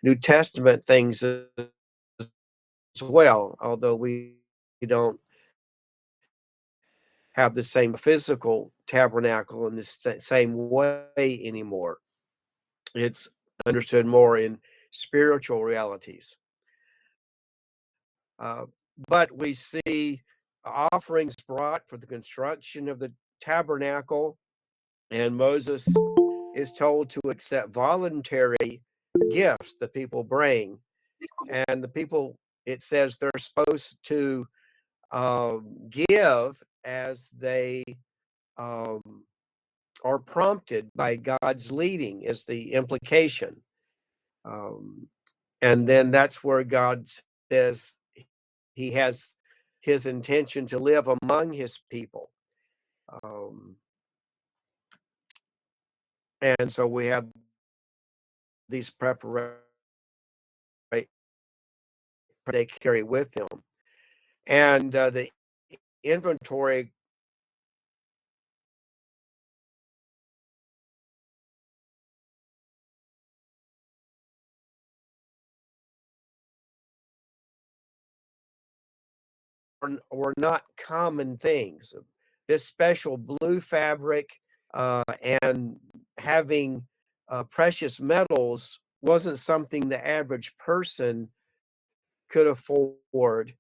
New Testament things as well, although we don't have the same physical tabernacle in the same way anymore. It's understood more in spiritual realities. Uh, but we see offerings brought for the construction of the tabernacle, and Moses is told to accept voluntary gifts that people bring. And the people, it says they're supposed to give as they um, are prompted by God's leading, is the implication. Um, and then that's where God says he has his intention to live among his people. Um, and so we have these preparations they carry with them. And the inventory were not common things. This special blue fabric and having precious metals wasn't something the average person could afford,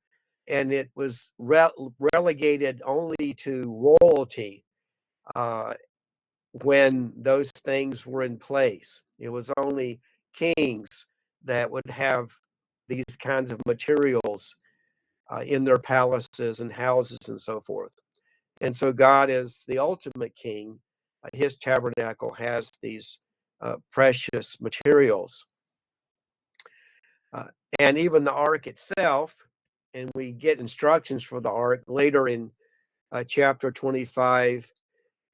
and it was relegated only to royalty uh, when those things were in place. It was only kings that would have these kinds of materials in their palaces and houses and so forth. And so God is the ultimate king. His tabernacle has these precious materials. Uh, and even the ark itself, and we get instructions for the ark later in chapter 25,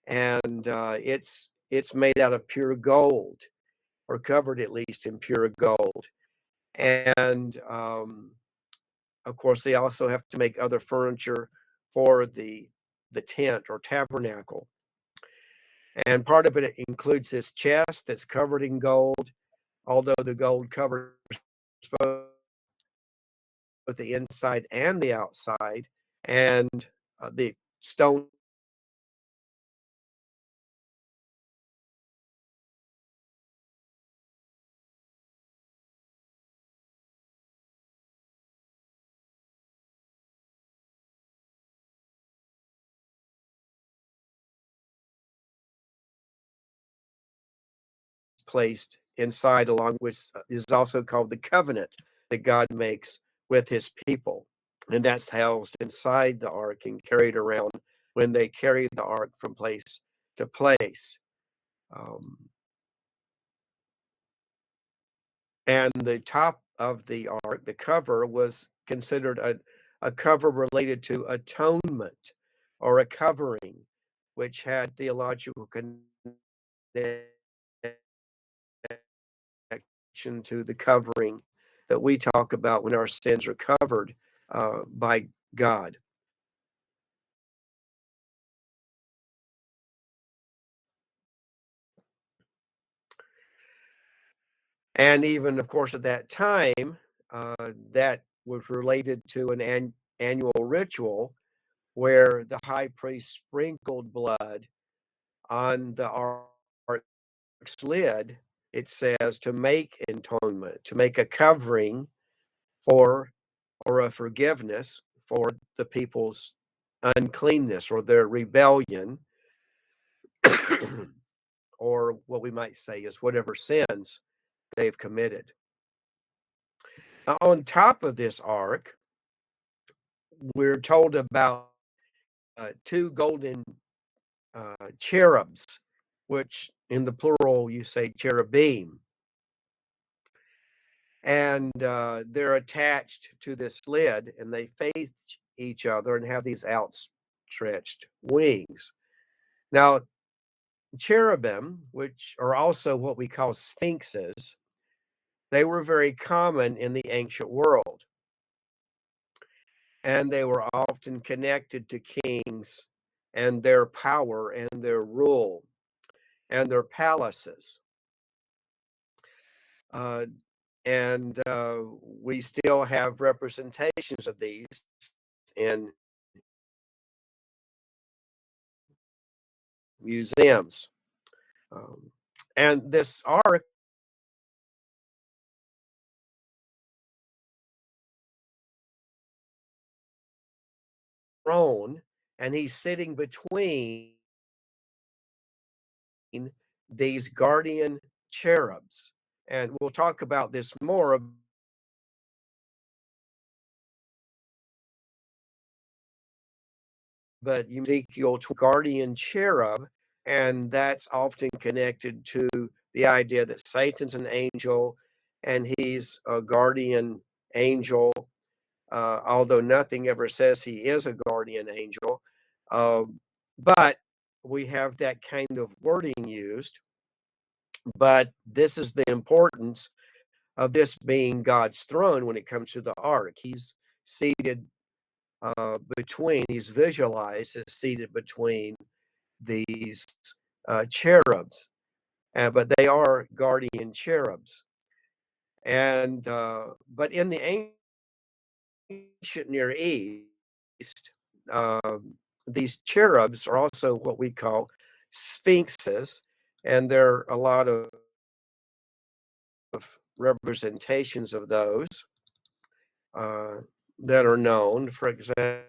and it's made out of pure gold, or covered at least in pure gold. And of course, they also have to make other furniture for the tent or tabernacle. And part of it includes this chest that's covered in gold, although the gold covers both the inside and the outside. And the stone placed inside, along which is also called the covenant that God makes with his people. And that's housed inside the ark and carried around when they carried the ark from place to place. Um, and the top of the ark, the cover, was considered a cover related to atonement or a covering, which had theological connection to the covering that we talk about when our sins are covered by God. And even, of course, at that time, that was related to annual ritual where the high priest sprinkled blood on the ark's lid. It says to make atonement, to make a covering for or a forgiveness for the people's uncleanness or their rebellion, or what we might say is whatever sins they've committed. Now, on top of this ark, we're told about two golden cherubs, which in the plural you say cherubim, and they're attached to this lid, and they face each other and have these outstretched wings. Now, cherubim, which are also what we call sphinxes, they were very common in the ancient world, and they were often connected to kings and their power and their rule and their palaces. Uh, and we still have representations of these in museums. Um, and this ark throne, and he's sitting between these guardian cherubs. And we'll talk about this more, but Ezekiel guardian cherub, and that's often connected to the idea that Satan's an angel and he's a guardian angel, although nothing ever says he is a guardian angel. But we have that kind of wording used. But this is the importance of this being God's throne when it comes to the ark. He's seated he's visualized as seated between these cherubs, but they are guardian cherubs. And but in the ancient Near East, these cherubs are also what we call sphinxes, and there are a lot of representations of those uh, that are known. For example,